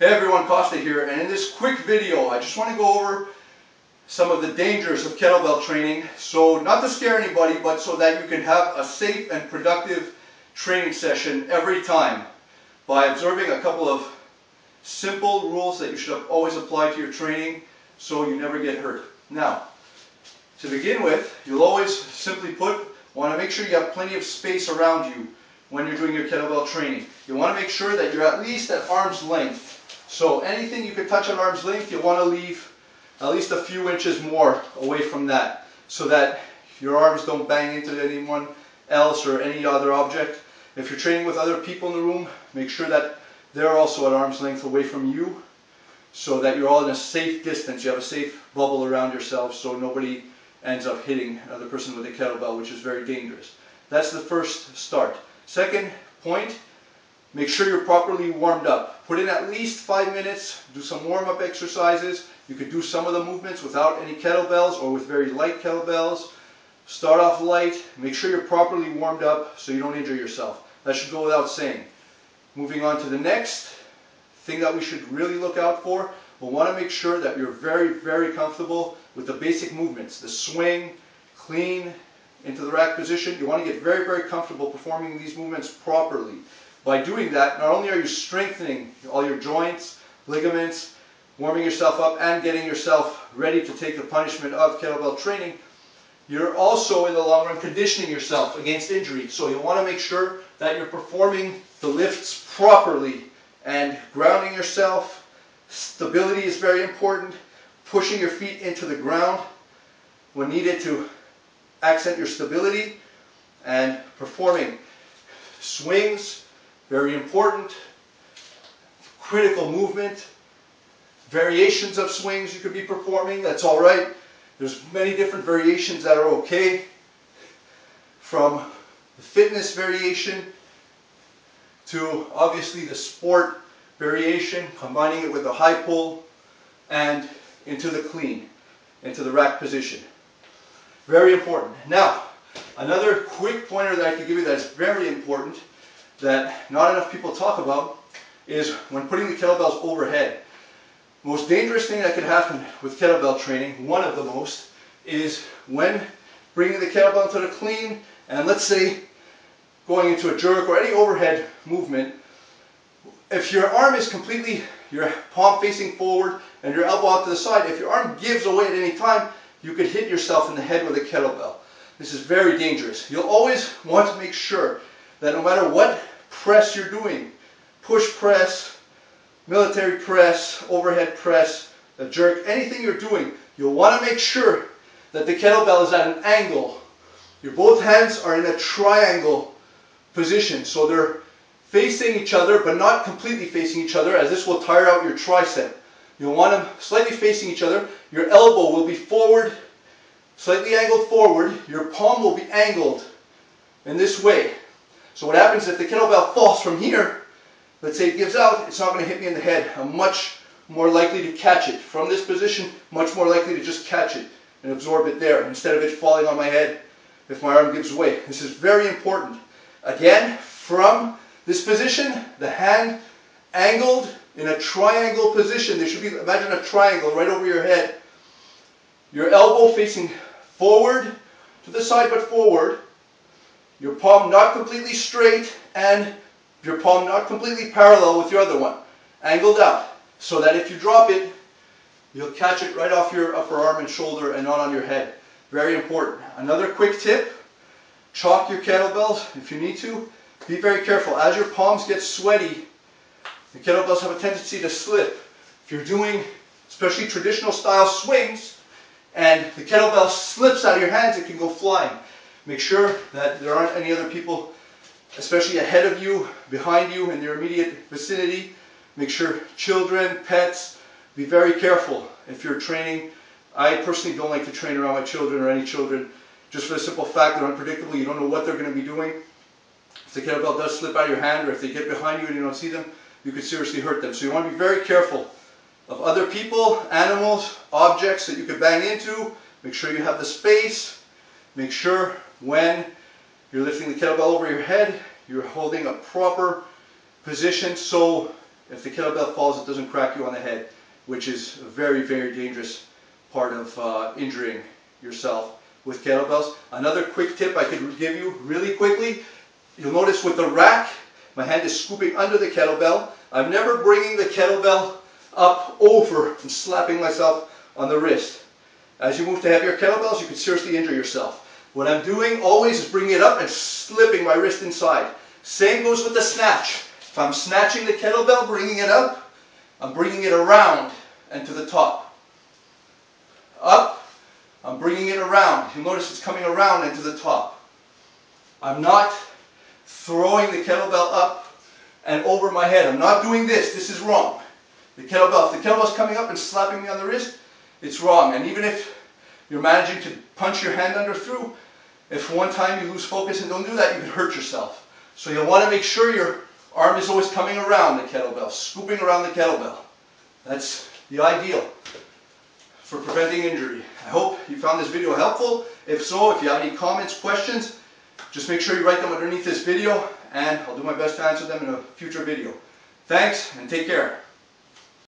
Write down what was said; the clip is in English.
Hey everyone, Kosta here, and in this quick video I just want to go over some of the dangers of kettlebell training. So not to scare anybody, but so that you can have a safe and productive training session every time by observing a couple of simple rules that you should always apply to your training so you never get hurt. Now, to begin with, you'll always simply want to make sure you have plenty of space around you when you're doing your kettlebell training. You want to make sure that you're at least at arm's length. So anything you can touch at arm's length, you want to leave at least a few inches more away from that so that your arms don't bang into anyone else or any other object. If you're training with other people in the room, make sure that they're also at arm's length away from you so that you're all in a safe distance. You have a safe bubble around yourself so nobody ends up hitting another person with a kettlebell, which is very dangerous. That's the first start. Second point, make sure you're properly warmed up. Put in at least 5 minutes, do some warm-up exercises. You could do some of the movements without any kettlebells or with very light kettlebells. Start off light, make sure you're properly warmed up so you don't injure yourself. That should go without saying. Moving on to the next thing that we should really look out for, we'll want to make sure that you're very, very comfortable with the basic movements. The swing, clean, into the rack position. You want to get very, very comfortable performing these movements properly. By doing that, not only are you strengthening all your joints, ligaments, warming yourself up and getting yourself ready to take the punishment of kettlebell training, you're also in the long run conditioning yourself against injury. So you want to make sure that you're performing the lifts properly and grounding yourself. Stability is very important. Pushing your feet into the ground when needed to accent your stability, and performing swings, very important. Critical movement. Variations of swings you could be performing, that's all right. There's many different variations that are okay, from the fitness variation to obviously the sport variation, combining it with a high pull and into the clean, into the rack position. Very important. Now, another quick pointer that I can give you that's very important, that not enough people talk about, is when putting the kettlebells overhead. Most dangerous thing that can happen with kettlebell training, one of the most, is when bringing the kettlebell into the clean and let's say going into a jerk or any overhead movement. If your arm is completely, your palm facing forward and your elbow out to the side, if your arm gives away at any time, you could hit yourself in the head with a kettlebell. This is very dangerous. You'll always want to make sure that no matter what press you're doing, push press, military press, overhead press, a jerk, anything you're doing, you'll want to make sure that the kettlebell is at an angle. Your both hands are in a triangle position, so they're facing each other but not completely facing each other, as this will tire out your tricep. You'll want them slightly facing each other. Your elbow will be forward, slightly angled forward. Your palm will be angled in this way. So what happens if the kettlebell falls from here, let's say it gives out, it's not going to hit me in the head. I'm much more likely to catch it. From this position, much more likely to just catch it and absorb it there instead of it falling on my head if my arm gives way. This is very important. Again, from this position, the hand angled in a triangle position. There should be, imagine a triangle right over your head. Your elbow facing forward to the side but forward. Your palm not completely straight and your palm not completely parallel with your other one. Angled out so that if you drop it, you'll catch it right off your upper arm and shoulder and not on your head. Very important. Another quick tip, chalk your kettlebells if you need to. Be very careful. As your palms get sweaty, the kettlebells have a tendency to slip. If you're doing especially traditional style swings and the kettlebell slips out of your hands, it can go flying. Make sure that there aren't any other people, especially ahead of you, behind you, in your immediate vicinity. Make sure children, pets, be very careful if you're training. I personally don't like to train around my children or any children, just for the simple fact they're unpredictable. You don't know what they're going to be doing. If the kettlebell does slip out of your hand or if they get behind you and you don't see them, you could seriously hurt them. So you want to be very careful of other people, animals, objects that you could bang into. Make sure you have the space. Make sure when you're lifting the kettlebell over your head, you're holding a proper position so If the kettlebell falls, it doesn't crack you on the head, which is a very, very dangerous part of injuring yourself with kettlebells. Another quick tip I could give you really quickly, you'll notice with the rack, my hand is scooping under the kettlebell. I'm never bringing the kettlebell up over and slapping myself on the wrist. As you move to heavier kettlebells, you can seriously injure yourself. What I'm doing always is bringing it up and slipping my wrist inside. Same goes with the snatch. If I'm snatching the kettlebell, bringing it up, I'm bringing it around and to the top. Up, I'm bringing it around. You'll notice it's coming around and to the top. I'm not throwing the kettlebell up and over my head. I'm not doing this. This is wrong. If the kettlebell's coming up and slapping me on the wrist, it's wrong. And even if you're managing to punch your hand under through, if one time you lose focus and don't do that, you can hurt yourself. So you'll want to make sure your arm is always coming around the kettlebell, scooping around the kettlebell. That's the ideal for preventing injury. I hope you found this video helpful. If so, if you have any comments, questions, just make sure you write them underneath this video, and I'll do my best to answer them in a future video. Thanks, and take care.